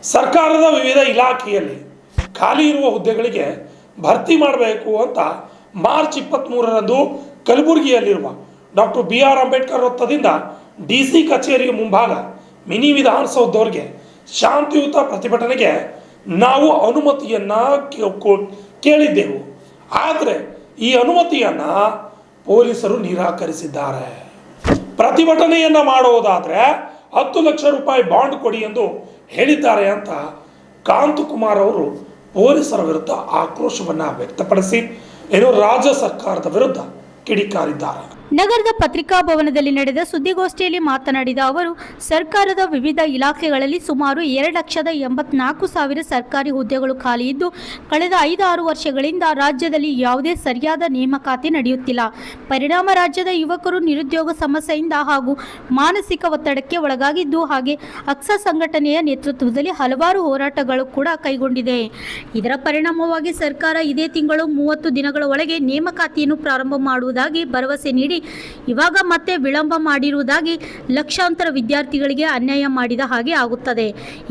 ಸರ್ಕಾರದ ವಿವಿಧ ಇಲಾಖೆಯಲ್ಲಿ ಖಾಲಿ ಇರುವ ಹುದ್ದೆಗಳಿಗೆ ಭರ್ತಿ ಮಾಡಬೇಕು ಅಂತ ಮಾರ್ಚ್ 23ರಂದು ಕಲಬುರಗಿಯಲ್ಲಿರುವ ಡಾಕ್ಟರ್ BR ಅಂಬೇಡ್ಕರ್ ವೃತ್ತದಿಂದ DC ಕಚೇರಿಯ ಮುಂಭಾಗ ಮಿನಿ ವಿಧಾನಸೌಧದವರೆಗೆ ಶಾಂತಿಯುತ ಪ್ರತಿಭಟನೆಗೆ ನಾವು ಅನುಮತಿಯನ್ನು ಕೇಳಿದ್ದೆವು. ಆದರೆ ಈ ಅನುಮತಿಯನ್ನು ಪೊಲೀಸರು ನಿರಾಕರಿಸಿದ್ದಾರೆ. ಪ್ರತಿಭಟನೆಯನ್ನು ಮಾಡುವುದಾದರೆ 10 ಲಕ್ಷ ರೂಪಾಯಿ ಬಾಂಡ್ ಕೊಡಿ ಎಂದು ಹೇಳಿದ್ದಾರೆ ಅಂತ ಕಾಂತಕುಮಾರ್ ಅವರು ಪೊಲೀಸರ ವಿರುದ್ಧ ಆಕ್ರೋಶವನ್ನು ವ್ಯಕ್ತಪಡಿಸಿ ರಾಜ್ಯ ಸರ್ಕಾರದ ವಿರುದ್ಧ ಕಿಡಿಕಾರಿದ್ದಾರೆ. ನಗರದ ಪತ್ರಿಕಾ ಭವನದಲ್ಲಿ ನಡೆದ ಸುದ್ದಿಗೋಷ್ಠಿಯಲ್ಲಿ ಮಾತನಾಡಿದ ಅವರು, ಸರ್ಕಾರದ ವಿವಿಧ ಇಲಾಖೆಗಳಲ್ಲಿ ಸುಮಾರು 2,84,000 ಸರ್ಕಾರಿ ಹುದ್ದೆಗಳು ಖಾಲಿ ಇದ್ದು, ಕಳೆದ 5-6 ವರ್ಷಗಳಿಂದ ರಾಜ್ಯದಲ್ಲಿ ಯಾವುದೇ ಸರಿಯಾದ ನೇಮಕಾತಿ ನಡೆಯುತ್ತಿಲ್ಲ. ಪರಿಣಾಮ ರಾಜ್ಯದ ಯುವಕರು ನಿರುದ್ಯೋಗ ಸಮಸ್ಯೆಯಿಂದ ಹಾಗೂ ಮಾನಸಿಕ ಒತ್ತಡಕ್ಕೆ ಒಳಗಾಗಿದ್ದು, ಹಾಗೆ ಅಕ್ಸ ಸಂಘಟನೆಯ ನೇತೃತ್ವದಲ್ಲಿ ಹಲವಾರು ಹೋರಾಟಗಳು ಕೂಡ ಕೈಗೊಂಡಿದೆ. ಇದರ ಪರಿಣಾಮವಾಗಿ ಸರ್ಕಾರ ಇದೇ ತಿಂಗಳು 30 ದಿನಗಳ ಒಳಗೆ ನೇಮಕಾತಿಯನ್ನು ಪ್ರಾರಂಭ ಮಾಡುವುದಾಗಿ ಭರವಸೆ ನೀಡಿ ಇವಾಗ ಮತ್ತೆ ವಿಳಂಬ ಮಾಡಿರುವುದಾಗಿ ಲಕ್ಷಾಂತರ ವಿದ್ಯಾರ್ಥಿಗಳಿಗೆ ಅನ್ಯಾಯ ಮಾಡಿದ ಹಾಗೆ ಆಗುತ್ತದೆ.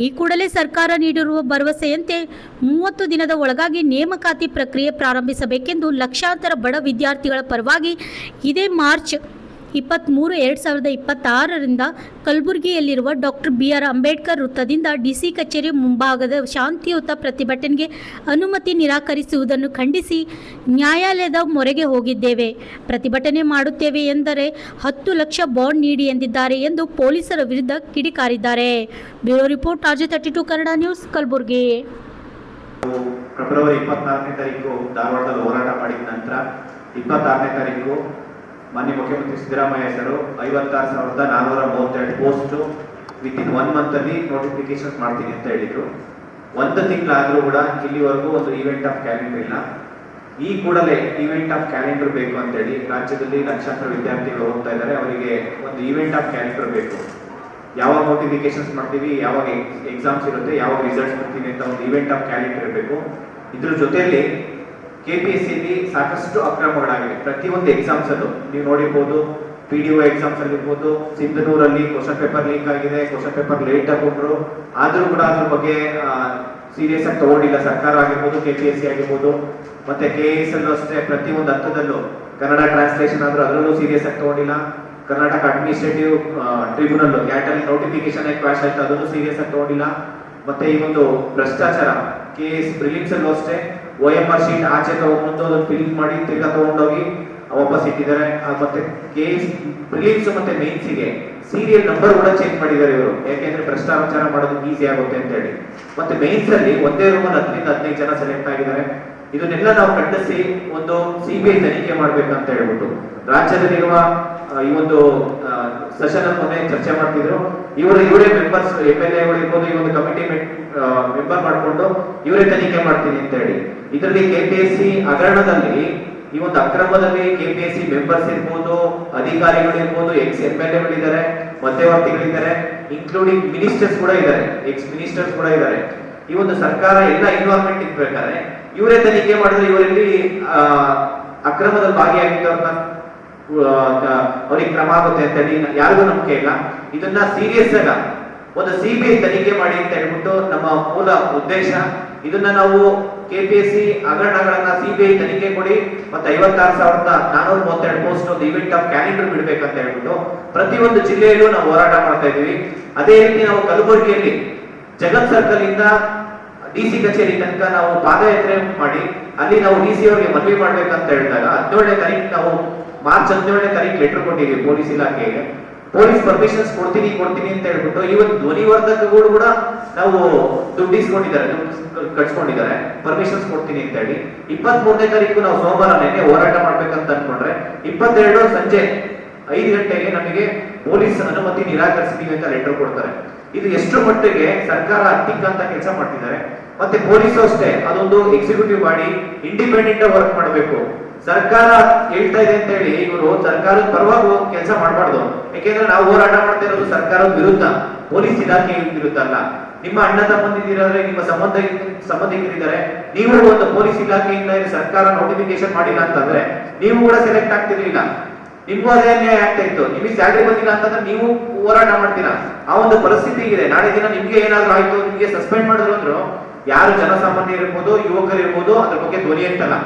ಈ ಕೂಡಲೇ ಸರ್ಕಾರ ನೀಡಿರುವ ಭರವಸೆಯಂತೆ 30 ದಿನದ ಒಳಗಾಗಿ ನೇಮಕಾತಿ ಪ್ರಕ್ರಿಯೆ ಪ್ರಾರಂಭಿಸಬೇಕೆಂದು ಲಕ್ಷಾಂತರ ಬಡ ವಿದ್ಯಾರ್ಥಿಗಳ ಪರವಾಗಿ ಇದೇ ಮಾರ್ಚ್ 23, 2026ರಿಂದ ಕಲಬುರಗಿಯಲ್ಲಿರುವ ಡಾಕ್ಟರ್ BR ಅಂಬೇಡ್ಕರ್ ವೃತ್ತದಿಂದ DC ಕಚೇರಿ ಮುಂಭಾಗದ ಶಾಂತಿಯುತ ಪ್ರತಿಭಟನೆಗೆ ಅನುಮತಿ ನಿರಾಕರಿಸುವುದನ್ನು ಖಂಡಿಸಿ ನ್ಯಾಯಾಲಯದ ಮೊರೆಗೆ ಹೋಗಿದ್ದೇವೆ. ಪ್ರತಿಭಟನೆ ಮಾಡುತ್ತೇವೆ ಎಂದರೆ 10 ಲಕ್ಷ ಬಾಂಡ್ ನೀಡಿ ಎಂದಿದ್ದಾರೆ ಎಂದು ಪೊಲೀಸರ ವಿರುದ್ಧ ಕಿಡಿಕಾರಿದ್ದಾರೆ. Bureau report, RJ32 Kannada news, Kalaburagi. ಫೆಬ್ರವರಿ 24ನೇ ತಾರೀಕು ಧಾರವಾಡದಲ್ಲಿ ಹೋರಾಟ ಮಾಡಿದ ನಂತರ 26ನೇ ತಾರೀಕು ಮಾನ್ಯ ಮುಖ್ಯಮಂತ್ರಿ Siddaramaiah sir 56,432 post within 1 month ಅಲ್ಲಿ ನೋಟಿಫಿಕೇಶನ್ ಮಾಡ್ತೀನಿ ಅಂತ ಹೇಳಿದ್ರು. 1 ತಿಂಗಳಾದ್ರೂ ಕೂಡ ಇಲ್ಲಿವರೆಗೂ ಒಂದು ಈವೆಂಟ್ ಆಫ್ ಕ್ಯಾಲೆಂಡರ್ ಇಲ್ಲ. ಈ ಕೂಡಲೇ ಈವೆಂಟ್ ಆಫ್ ಕ್ಯಾಲೆಂಡರ್ ಬೇಕು ಅಂತೇಳಿ ರಾಜ್ಯದಲ್ಲಿ ಲಕ್ಷಾಂತರ ವಿದ್ಯಾರ್ಥಿಗಳು ಹೋಗ್ತಾ ಇದ್ದಾರೆ. ಅವರಿಗೆ ಒಂದು ಈವೆಂಟ್ ಆಫ್ ಕ್ಯಾಲೆಂಡರ್ ಬೇಕು. ಯಾವಾಗ ನೋಟಿಫಿಕೇಶನ್ಸ್ ಮಾಡ್ತೀವಿ, ಯಾವಾಗ ಎಕ್ಸಾಮ್ಸ್ ಇರುತ್ತೆ, ಯಾವಾಗ ರಿಸಲ್ಟ್ಸ್ ಬರ್ತೀವಿ ಅಂತ ಒಂದು ಈವೆಂಟ್ ಆಫ್ ಕ್ಯಾಲೆಂಡರ್ ಇರಬೇಕು. ಇದ್ರ ಜೊತೆಯಲ್ಲಿ KPSCಯಲ್ಲಿ ಸಾಕಷ್ಟು ಅಕ್ರಮಗಳಾಗಿದೆ. ಪ್ರತಿಯೊಂದು ಎಕ್ಸಾಮ್ಸ್ ಅಲ್ಲೂ ನೀವು ನೋಡಿರ್ಬೋದು. PDO ಎಕ್ಸಾಮ್ಸ್ ಅಲ್ಲಿ ಇರ್ಬೋದು, ಸಿಂಧನೂರಲ್ಲಿ ಕ್ವಶನ್ ಪೇಪರ್ ಲೀಕ್ ಆಗಿದೆ, ಕ್ವಶನ್ ಪೇಪರ್ ಲೇಟ್ ಆಗಿಬಿಟ್ರು. ಆದ್ರೂ ಕೂಡ ಅದ್ರ ಬಗ್ಗೆ ಸೀರಿಯಸ್ ಆಗಿ ತಗೊಂಡಿಲ್ಲ ಸರ್ಕಾರ ಆಗಿರ್ಬೋದು, KPSC ಆಗಿರ್ಬೋದು. ಮತ್ತೆ KAS ಅಲ್ಲೂ ಅಷ್ಟೇ ಪ್ರತಿಯೊಂದು ಹಂತದಲ್ಲೂ ಕನ್ನಡ ಟ್ರಾನ್ಸ್ಲೇಷನ್ ಆದ್ರೂ ಅದರಲ್ಲೂ ಸೀರಿಯಸ್ ಆಗಿ ತಗೊಂಡಿಲ್ಲ. Karnataka administrative tribunal cattle notification quash ಆಯ್ತು, ಅದನ್ನು ಸೀರಿಯಸ್ ಆಗಿ ತಗೊಂಡಿಲ್ಲ. ಮತ್ತೆ ಈ ಒಂದು ಭ್ರಷ್ಟಾಚಾರ KS ಪ್ರಿಲಿಮ್ಸ್ ಅಲ್ಲೂ ಅಷ್ಟೇ OMR ಶೀಟ್ ಆಚೆ ತಗೊಂಡು ಅದನ್ನು ಫಿಲ್ ಮಾಡಿ ತಿರ್ಗಾ ತಗೊಂಡೋಗಿ ವಾಪಸ್ ಇಟ್ಟಿದ್ದಾರೆ. ಮತ್ತೆ KS ಪ್ರಿಲಿಮ್ಸ್ ಮತ್ತೆ ಮೇನ್ಸ್ಗೆ ಸೀರಿಯಲ್ ನಂಬರ್ ಕೂಡ ಚೇಂಜ್ ಮಾಡಿದ್ದಾರೆ ಇವರು, ಯಾಕೆಂದ್ರೆ ಭ್ರಷ್ಟಾಚಾರ ಮಾಡೋದು ಈಸಿ ಆಗುತ್ತೆ ಅಂತ ಹೇಳಿ. ಮತ್ತೆ ಮೇನ್ಸ್ ಅಲ್ಲಿ ಒಂದೇ ರೂಮ್ 10-15 ಜನ ಸೆಲೆಕ್ಟ್ ಆಗಿದ್ದಾರೆ. ಇದನ್ನೆಲ್ಲ ನಾವು ಖಂಡಿಸಿ ಒಂದು CBI ತನಿಖೆ ಮಾಡ್ಬೇಕಂತ ಹೇಳ್ಬಿಟ್ಟು ರಾಜ್ಯದಲ್ಲಿರುವ ಈ ಒಂದು ಸೆಷನ್ ಮೊನ್ನೆ ಚರ್ಚೆ ಮಾಡ್ತಿದ್ರು. ಇವರೇ ಮೆಂಬರ್ಸ್ MLA ಇರ್ಬೋದು, ಈ ಒಂದು ಕಮಿಟಿ ಮೆಂಬರ್ ಮಾಡ್ಕೊಂಡು ಇವರೇ ತನಿಖೆ ಮಾಡ್ತೀನಿ ಅಂತ ಹೇಳಿ. ಇದರಲ್ಲಿ KPSC ಹಗರಣದಲ್ಲಿ ಈ ಒಂದು ಅಕ್ರಮದಲ್ಲಿ KPSC ಮೆಂಬರ್ಸ್ ಇರ್ಬೋದು, ಅಧಿಕಾರಿಗಳಿರ್ಬೋದು, MLAಗಳಿದ್ದಾರೆ, ಮಧ್ಯವರ್ತಿಗಳಿದ್ದಾರೆ, ಇನ್ಕ್ಲೂಡಿಂಗ್ ಮಿನಿಸ್ಟರ್ಸ್ ಕೂಡ ಇದ್ದಾರೆ, ಮಿನಿಸ್ಟರ್ಸ್ ಕೂಡ ಇದ್ದಾರೆ. ಈ ಒಂದು ಸರ್ಕಾರ ಎಲ್ಲ ಇನ್ವಾಲ್ವ್ಮೆಂಟ್ ಇರ್ಬೇಕಾದ್ರೆ ಇವರೇ ತನಿಖೆ ಮಾಡಿದ್ರೆ ಇವರಲ್ಲಿ ಅಕ್ರಮದಲ್ಲಿ ಭಾಗಿಯಾಗಿದ್ದವ್ರನ್ನ ಅವ್ರಿಗೆ ಕ್ರಮ ಆಗುತ್ತೆ ಅಂತ ಹೇಳಿ ಯಾರಿಗೂ ನಂಬಿಕೆ ಇಲ್ಲ. ಇದನ್ನ ಸೀರಿಯಸ್ ಆಗ ಒಂದು CBI ತನಿಖೆ ಮಾಡಿ ಅಂತ ಹೇಳ್ಬಿಟ್ಟು ನಮ್ಮ ಮೂಲ ಉದ್ದೇಶ. ಇದನ್ನ ನಾವು KPSC ಹಗರಣಗಳನ್ನ CBI ತನಿಖೆ ಕೊಡಿ, ಮತ್ತೆ 56,432 ಪೋಸ್ಟ್ ಒಂದು ಈವೆಂಟ್ ಆಫ್ ಕ್ಯಾಲೆಂಡರ್ ಬಿಡ್ಬೇಕಂತ ಹೇಳ್ಬಿಟ್ಟು ಪ್ರತಿಯೊಂದು ಜಿಲ್ಲೆಯಲ್ಲೂ ನಾವು ಹೋರಾಟ ಮಾಡ್ತಾ ಇದೀವಿ. ಅದೇ ರೀತಿ ನಾವು ಕಲಬುರಗಿಯಲ್ಲಿ ಜಗತ್ ಸರ್ಕಲ್ ಇಂದ DC ಕಚೇರಿ ತನಕ ನಾವು ಪಾದಯಾತ್ರೆ ಮಾಡಿ ಅಲ್ಲಿ ನಾವು DC ಅವರಿಗೆ ಮನವಿ ಮಾಡ್ಬೇಕಂತ ಹೇಳಿದಾಗ 17ನೇ ತಾರೀಕು ನಾವು ಮಾರ್ಚ್ 17ನೇ ತಾರೀಕು ಲೆಟರ್ ಕೊಟ್ಟಿದ್ದೀವಿ ಪೊಲೀಸ್ ಇಲಾಖೆಗೆ. ಪೊಲೀಸ್ ಪರ್ಮಿಷನ್ಸ್ ಕೊಡ್ತೀನಿ ಅಂತ ಹೇಳ್ಬಿಟ್ಟು ಇವತ್ತು ಧ್ವನಿವರ್ಧಕಗಳು ಕೂಡ ನಾವು ದುಡ್ಡು ಇಸ್ಕೊಂಡಿದ್ದಾರೆ, ದುಡ್ಡು ಕಟ್ಸ್ಕೊಂಡಿದ್ದಾರೆ, ಪರ್ಮಿಷನ್ಸ್ ಕೊಡ್ತೀನಿ ಅಂತ ಹೇಳಿ. 23ನೇ ತಾರೀಕು ನಾವು ಸೋಮವಾರ ನೆನ್ನೆ ಹೋರಾಟ ಮಾಡ್ಬೇಕಂತ ಅನ್ಕೊಂಡ್ರೆ 22 ಸಂಜೆ 5 ಗಂಟೆಗೆ ನಮಗೆ ಪೊಲೀಸ್ ಅನುಮತಿ ನಿರಾಕರಿಸ್ತೀವಿ ಅಂತ ಲೆಟರ್ ಕೊಡ್ತಾರೆ. ಇದು ಎಷ್ಟು ಮಟ್ಟಿಗೆ ಸರ್ಕಾರ ಅತ್ತಿಕ್ಕ ಅಂತ ಕೆಲಸ ಮಾಡ್ತಿದ್ದಾರೆ. ಮತ್ತೆ ಪೊಲೀಸು ಅಷ್ಟೇ ಅದೊಂದು ಎಕ್ಸಿಕ್ಯೂಟಿವ್ ಬಾಡಿ, ಇಂಡಿಪೆಂಡೆಂಟ್ ವರ್ಕ್ ಮಾಡಬೇಕು. ಸರ್ಕಾರ ಹೇಳ್ತಾ ಇದೆ ಅಂತ ಹೇಳಿ ಇವರು ಸರ್ಕಾರದ ಪರವಾಗಿ ಕೆಲಸ ಮಾಡಬಾರ್ದು. ಯಾಕೆಂದ್ರೆ ನಾವು ಹೋರಾಟ ಮಾಡ್ತಾ ಇರೋದು ಸರ್ಕಾರದ ವಿರುದ್ಧ, ಪೊಲೀಸ್ ಇಲಾಖೆ ವಿರುದ್ಧ ಅಲ್ಲ. ನಿಮ್ಮ ಅಣ್ಣ ತಮ್ಮಂದಿರಾದ್ರೆ, ನಿಮ್ಮ ಸಂಬಂಧಿಕರಿದ್ದಾರೆ, ನೀವು ಒಂದು ಪೊಲೀಸ್ ಇಲಾಖೆಯಿಂದ ಸರ್ಕಾರ ನೋಟಿಫಿಕೇಶನ್ ಮಾಡಿಲ್ಲ ಅಂತಂದ್ರೆ ನೀವು ಕೂಡ ಸೆಲೆಕ್ಟ್ ಆಗ್ತಿರ್ಲಿಲ್ಲ. ನಿಮ್ಗೂ ಅದೇ ಅನ್ಯಾಯ ಆಗ್ತಾ ಇತ್ತು. ನಿಮಗೆ ಸ್ಯಾಲ್ರಿ ಬಂದಿಲ್ಲ ಅಂತಂದ್ರೆ ನೀವು ಹೋರಾಟ ಮಾಡ್ತೀರಾ. ಆ ಒಂದು ಪರಿಸ್ಥಿತಿ ಇದೆ. ನಾಳೆ ದಿನ ನಿಮ್ಗೆ ಏನಾದ್ರು ಆಯ್ತು, ನಿಮ್ಗೆ ಸಸ್ಪೆಂಡ್ ಮಾಡಿದ್ರು ಅಂದ್ರು ಯಾರು ಜನಸಾಮಾನ್ಯರು ಇರ್ಬೋದು, ಯುವಕರು ಇರ್ಬೋದು, ಅದ್ರ ಬಗ್ಗೆ ಧ್ವನಿ ಎತ್ತಲ್ಲ.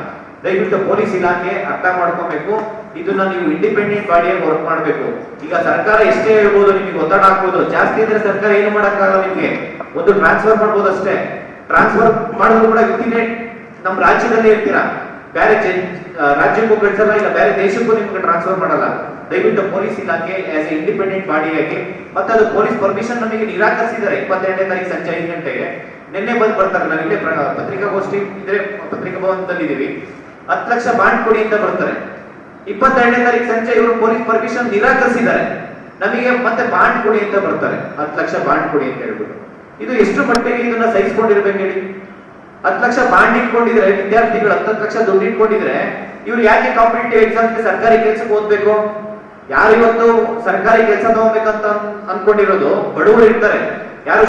ದಯವಿಟ್ಟು ಪೊಲೀಸ್ ಇಲಾಖೆ ಅರ್ಥ ಮಾಡ್ಕೊಬೇಕು. ಇದನ್ನ ನೀವು ಇಂಡಿಪೆಂಡೆಂಟ್ ಬಾಡಿಯಾಗಿ ವರ್ಕ್ ಮಾಡಬೇಕು. ಈಗ ಸರ್ಕಾರ ಎಷ್ಟೇ ಹೇಳ್ಬೋದು, ನಿಮಗೆ ಒತ್ತಡ ಹಾಕ್ಬೋದು, ಜಾಸ್ತಿ ಇದ್ರೆ ಸರ್ಕಾರ ಏನು ಮಾಡಕ್ಕಾಗಲ್ಲ. ನಿಮ್ಗೆ ಒಂದು ಟ್ರಾನ್ಸ್ಫರ್ ಮಾಡ್ಬೋದು ಅಷ್ಟೇ. ಟ್ರಾನ್ಸ್ಫರ್ ಮಾಡಿದ್ರು ಕೂಡ ವಿತಿನ್ ನಮ್ಮ ರಾಜ್ಯದಲ್ಲೇ ಇರ್ತೀರಾ, ಬೇರೆ ರಾಜ್ಯಕ್ಕೂ ಕಳಿಸಲ್ಲ, ಇಲ್ಲ ಬೇರೆ ದೇಶಕ್ಕೂ ನಿಮ್ಗೆ ಟ್ರಾನ್ಸ್ಫರ್ ಮಾಡಲ್ಲ. ದಯವಿಟ್ಟು ಪೊಲೀಸ್ ಇಲಾಖೆ ಆಸ್ ಎ ಇಂಡಿಪೆಂಡೆಂಟ್ ಬಾಡಿಯಾಗಿ, ಮತ್ತೆ ಅದು ಪೊಲೀಸ್ ಪರ್ಮಿಷನ್ ನಮಗೆ ನಿರಾಕರಿಸಿದ್ದಾರೆ 22ನೇ ತಾರೀಕು ಸಂಜೆ 5 ಗಂಟೆಗೆ. ನಿನ್ನೆ ಬರ್ತಾರೆ. ನಾವು ಇಲ್ಲೇ ಪತ್ರಿಕಾಗೋಷ್ಠಿ ಇದ್ರೆ ಪತ್ರಿಕಾ ಭವನದಲ್ಲಿ ಇದೀವಿ. 10 ಲಕ್ಷ ಬಾಂಡ್ ಕೊಡಿ ಅಂತ ಬರ್ತಾರೆ. 22ನೇ ತಾರೀಕು ಸಂಜೆ ಇವರು ಪೊಲೀಸ್ ಪರ್ಮಿಷನ್ ನಿರಾಕರಿಸಿದ್ದಾರೆ. ನಮಗೆ ಮತ್ತೆ ಬಾಂಡ್ ಕೊಡಿ ಅಂತ ಬರ್ತಾರೆ. 10 ಲಕ್ಷ ಬಾಂಡ್ ಕೊಡಿ ಅಂತ ಹೇಳ್ಬಿಟ್ಟು. ಇದು ಎಷ್ಟು ಮಟ್ಟಿಗೆ ಇದನ್ನ ಸಹಿಸ್ಕೊಂಡಿರ್ಬೇಕು ಹೇಳಿ. 10 ಲಕ್ಷ ಬಾಂಡ್ ಇಟ್ಕೊಂಡಿದ್ರೆ ವಿದ್ಯಾರ್ಥಿಗಳು 10 ಲಕ್ಷ ದುಡ್ಡು ಇಟ್ಕೊಂಡಿದ್ರೆ ಇವ್ರು ಯಾಕೆ ಕಾಂಪಿಟೇಟಿವ್ ಎಕ್ಸಾಮ್ಗೆ ಸರ್ಕಾರಿ ಕೆಲಸಕ್ಕೆ ಓದ್ಬೇಕು? ಯಾರು ಇವತ್ತು ಸರ್ಕಾರಿ ಕೆಲಸ ತಗೋಬೇಕಂತ ಅನ್ಕೊಂಡಿರೋದು ಬಡವರು ಇರ್ತಾರೆ. ಯಾರು